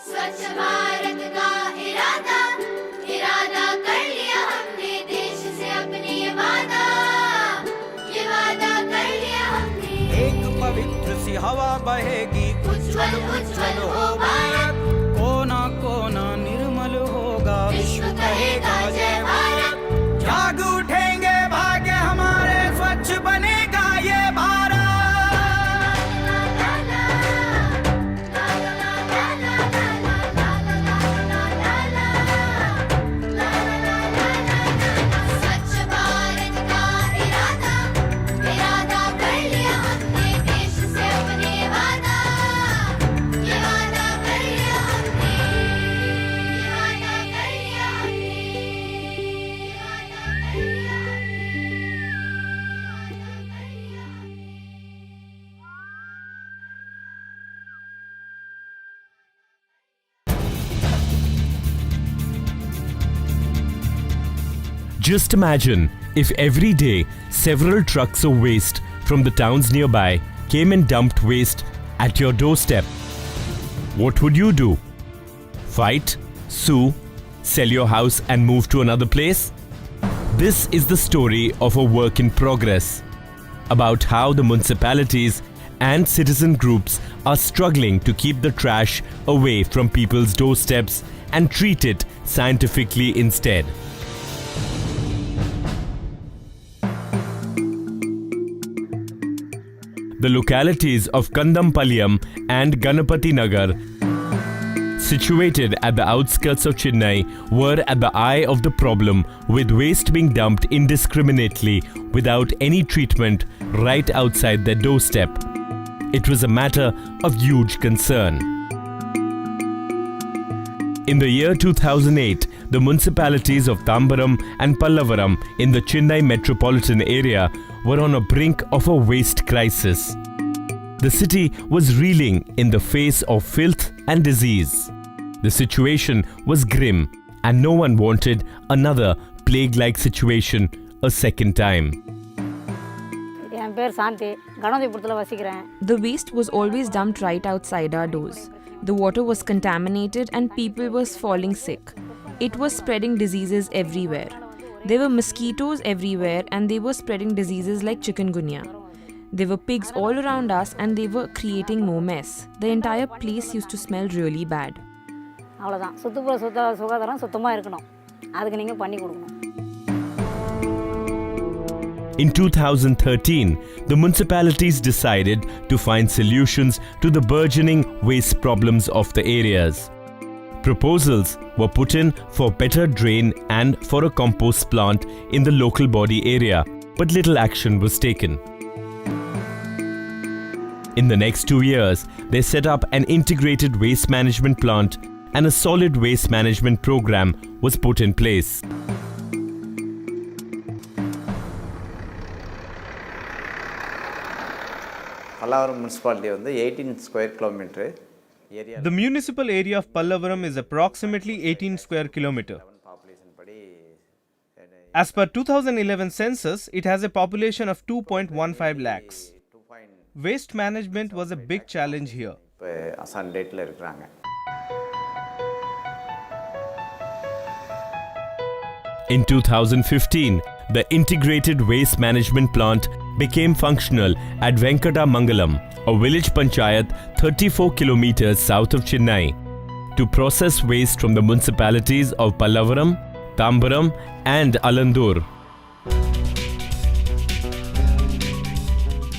स्वच्छ भारत का इरादा इरादा कर लिया हमने देश से अपने ये वादा कर लिया हमने। एक पवित्र सी हवा बहेगी, उज्ज्वल उज्ज्वल हो भारत, कोना कोना निर्मल होगा, विश्व कहेगा जय भारत। जाग उठेंगे भाग्य हमारे, स्वच्छ बनेगा ये भारत। स्वच्छ भारत का इरादा इरादा कर लिया हमने देश से अपने वादा कर लिया हमने, वादा कर लिया Just imagine if every day several trucks of waste from the towns nearby came and dumped waste at your doorstep. What would you do? Fight? Sue? Sell your house and move to another place? This is the story of a work in progress, about how the municipalities and citizen groups are struggling to keep the trash away from people's doorsteps and treat it scientifically instead. The localities of Kandampalayam and Ganapati Nagar, situated at the outskirts of Chennai, were at the eye of the problem, with waste being dumped indiscriminately without any treatment right outside their doorstep. It was a matter of huge concern. In the year 2008, the municipalities of Tambaram and Pallavaram in the Chennai metropolitan area were on a brink of a waste crisis. The city was reeling in the face of filth and disease. The situation was grim, and no one wanted another plague-like situation a second time. The waste was always dumped right outside our doors. The water was contaminated and people were falling sick. It was spreading diseases everywhere. There were mosquitoes everywhere and they were spreading diseases like chikungunya. There were pigs all around us and they were creating more mess. The entire place used to smell really bad. In 2013, the municipalities decided to find solutions to the burgeoning waste problems of the areas. Proposals were put in for better drain and for a compost plant in the local body area, but little action was taken. In the next 2 years, they set up an integrated waste management plant and a solid waste management program was put in place. Pallavaram municipality is 18 square kilometer area. The municipal area of Pallavaram is approximately 18 square kilometer. As per 2011 census, it has a population of 2.15 lakhs. Waste management was a big challenge here. In 2015, the integrated waste management plant became functional at Venkatamangalam, a village panchayat 34 kilometers south of Chennai, to process waste from the municipalities of Pallavaram, Tambaram and Alandur.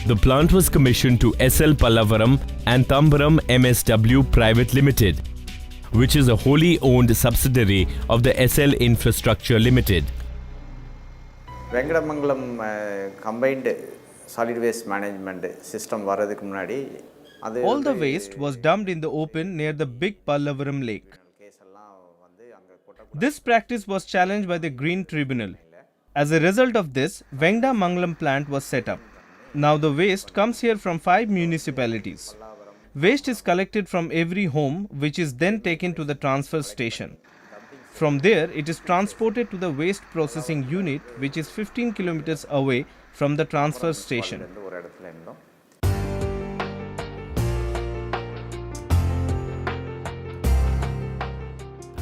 The plant was commissioned to SL Pallavaram and Tambaram MSW Private Limited, which is a wholly owned subsidiary of the SL Infrastructure Limited. Venkatamangalam combined solid waste management system varadhukku munadi all the waste was dumped in the open near the big Pallavaram lake. This practice was challenged by the Green Tribunal. As a result of this, Venkatamangalam plant was set up. Now the waste comes here from 5 municipalities. Waste is collected from every home, which is then taken to the transfer station. From there, it is transported to the waste processing unit, which is 15 kilometers away from the transfer station.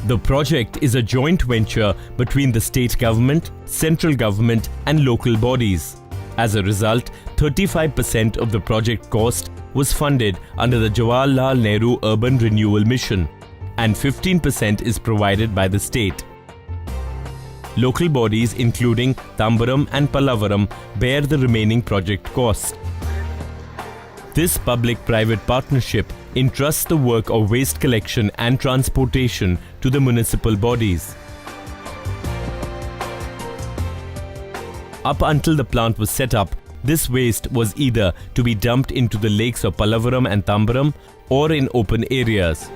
The project is a joint venture between the state government, central government and local bodies. As a result, 35% of the project cost was funded under the Jawaharlal Nehru Urban Renewal Mission and 15% is provided by the state. Local bodies including Tambaram and Pallavaram bear the remaining project cost. This public-private partnership entrusts the work of waste collection and transportation to the municipal bodies. Up until the plant was set up, this waste was either to be dumped into the lakes of Pallavaram and Tambaram or in open areas.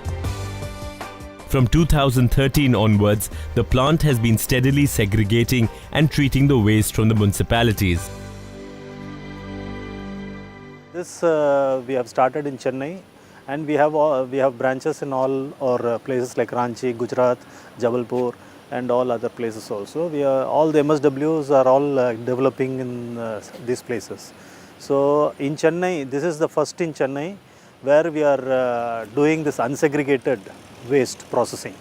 From 2013 onwards, the plant has been steadily segregating and treating the waste from the municipalities. This we have started in Chennai, and we have branches in all our places like Ranchi, Gujarat, Jabalpur, and all other places also. All the MSWs are all developing in these places. So in Chennai, this is the first in Chennai where we are doing this unsegregated waste processing.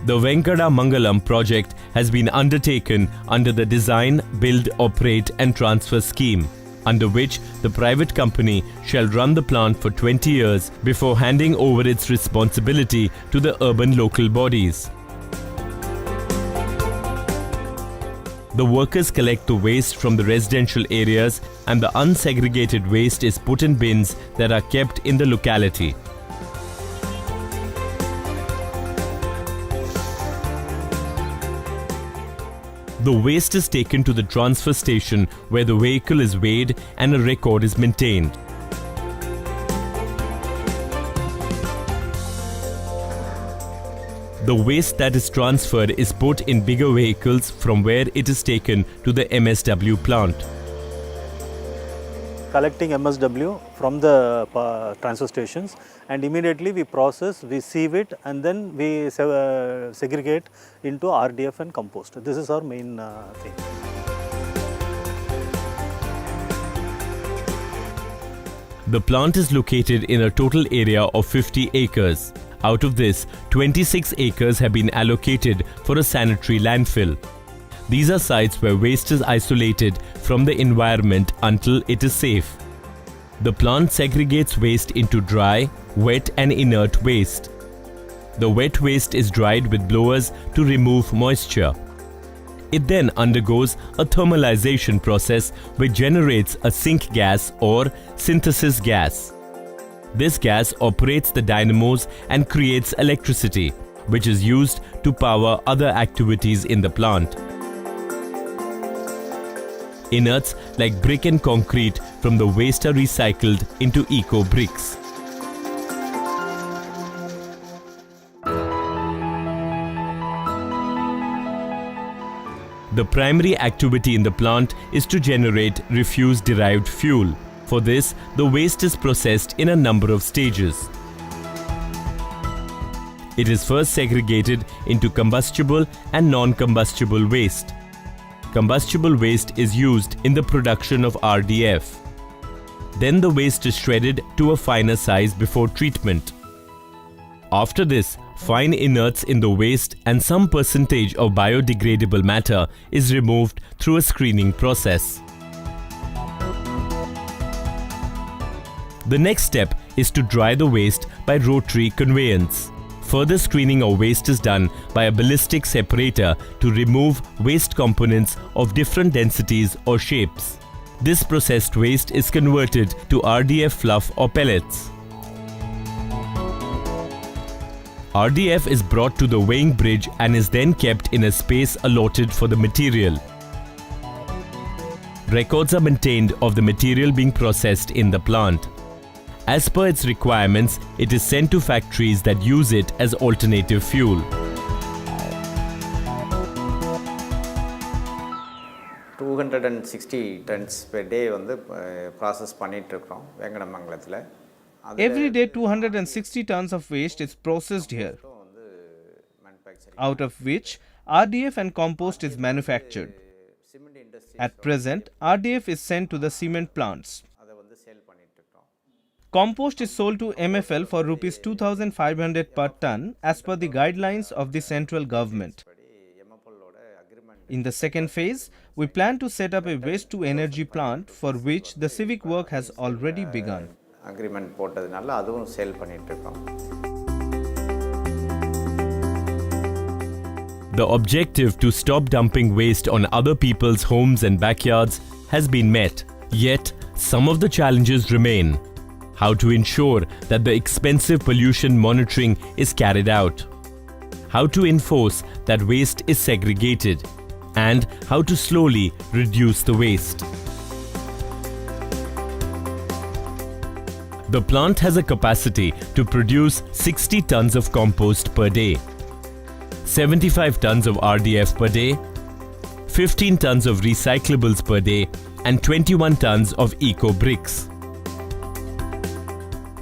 The Venkada Mangalam project has been undertaken under the Design, Build, Operate and Transfer scheme, under which the private company shall run the plant for 20 years before handing over its responsibility to the urban local bodies. The workers collect the waste from the residential areas and the unsegregated waste is put in bins that are kept in the locality. The waste is taken to the transfer station where the vehicle is weighed and a record is maintained. The waste that is transferred is put in bigger vehicles from where it is taken to the MSW plant. Collecting MSW from the transfer stations, and immediately we process, we sieve it, and then we segregate into RDF and compost. This is our main thing. The plant is located in a total area of 50 acres. Out of this, 26 acres have been allocated for a sanitary landfill. These are sites where waste is isolated from the environment until it is safe. The plant segregates waste into dry, wet and inert waste. The wet waste is dried with blowers to remove moisture. It then undergoes a thermalization process which generates a sink gas or synthesis gas. This gas operates the dynamos and creates electricity, which is used to power other activities in the plant. Inerts like brick and concrete from the waste are recycled into eco bricks. The primary activity in the plant is to generate refuse-derived fuel. For this, the waste is processed in a number of stages. It is first segregated into combustible and non-combustible waste. Combustible waste is used in the production of RDF. Then the waste is shredded to a finer size before treatment. After this, fine inerts in the waste and some percentage of biodegradable matter is removed through a screening process. The next step is to dry the waste by rotary conveyance. Further screening of waste is done by a ballistic separator to remove waste components of different densities or shapes. This processed waste is converted to RDF fluff or pellets. RDF is brought to the weighing bridge and is then kept in a space allotted for the material. Records are maintained of the material being processed in the plant. As per its requirements, it is sent to factories that use it as alternative fuel. $260 tons per day வந்து process பண்ணிட்டு இருக்கோம் வெங்கடமங்கலத்துல. Every day 260 tons of waste is processed here, out of which RDF and compost is manufactured. At present, RDF is sent to the cement plants. Compost is sold to MFL for Rs 2,500 per ton as per the guidelines of the central government. In the second phase, we plan to set up a waste-to-energy plant for which the civic work has already begun. Agreement போட்டதுனால அதுவும் sale பண்ணிகிட்ருக்கோம். The objective to stop dumping waste on other people's homes and backyards has been met. Yet, some of the challenges remain. How to ensure that the expensive pollution monitoring is carried out. How to enforce that waste is segregated. And how to slowly reduce the waste. The plant has a capacity to produce 60 tons of compost per day, 75 tons of RDF per day, 15 tons of recyclables per day, and 21 tons of eco bricks.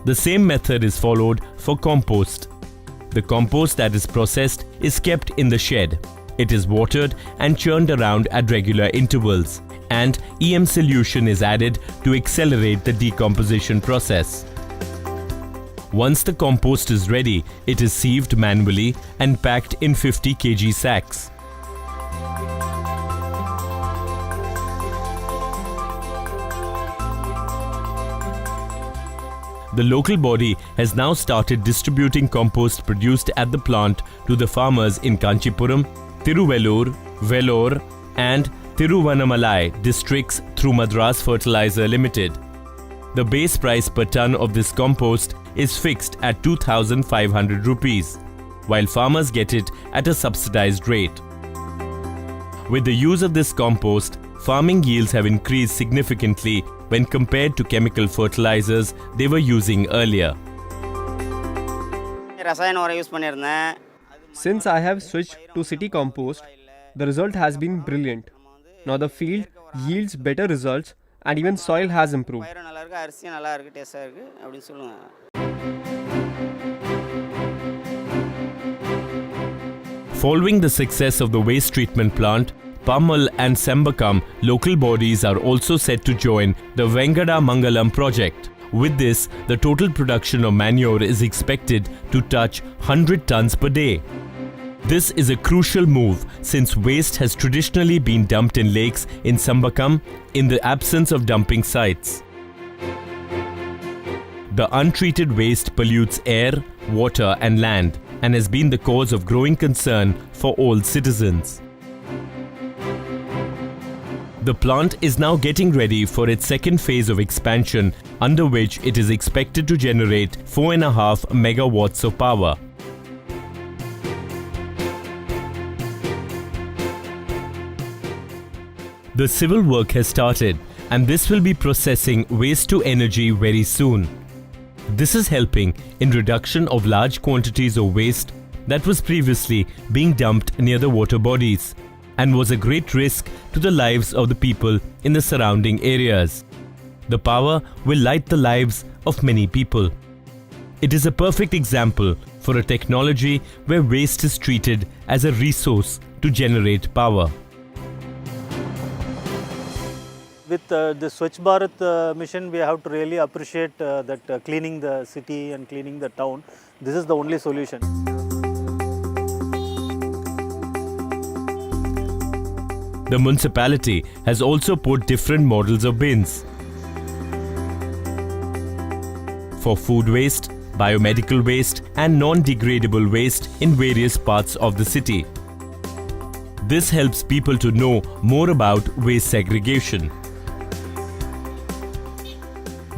The same method is followed for compost. The compost that is processed is kept in the shed. It is watered and churned around at regular intervals, and EM solution is added to accelerate the decomposition process. Once the compost is ready, it is sieved manually and packed in 50 kg sacks. The local body has now started distributing compost produced at the plant to the farmers in Kanchipuram, Tiruvellur, Vellore and Tiruvannamalai districts through Madras Fertilizer Limited. The base price per ton of this compost is fixed at 2,500 rupees, while farmers get it at a subsidized rate. With the use of this compost, farming yields have increased significantly when compared to chemical fertilizers they were using earlier. Since I have switched to city compost, the result has been brilliant. Now the field yields better results and even soil has improved. Following the success of the waste treatment plant, Pammal and Sembakam local bodies are also set to join the Vengada Mangalam project. With this, the total production of manure is expected to touch 100 tons per day. This is a crucial move since waste has traditionally been dumped in lakes in Sambakam in the absence of dumping sites. The untreated waste pollutes air, water and land and has been the cause of growing concern for all citizens. The plant is now getting ready for its second phase of expansion, under which it is expected to generate 4.5 megawatts of power. The civil work has started and this will be processing waste to energy very soon. This is helping in reduction of large quantities of waste that was previously being dumped near the water bodies and was a great risk to the lives of the people in the surrounding areas. The power will light the lives of many people. It is a perfect example for a technology where waste is treated as a resource to generate power. With the Swachh Bharat mission, we have to really appreciate that cleaning the city and cleaning the town. This is the only solution. The municipality has also put different models of bins for food waste, biomedical waste and non-degradable waste in various parts of the city. This helps people to know more about waste segregation.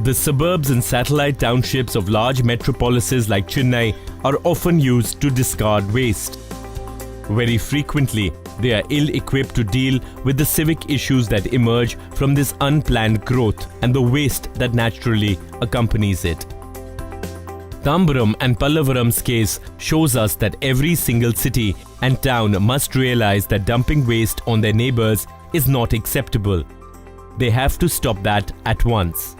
The suburbs and satellite townships of large metropolises like Chennai are often used to discard waste. Very frequently, they are ill-equipped to deal with the civic issues that emerge from this unplanned growth and the waste that naturally accompanies it. Tambaram and Pallavaram's case shows us that every single city and town must realize that dumping waste on their neighbors is not acceptable. They have to stop that at once.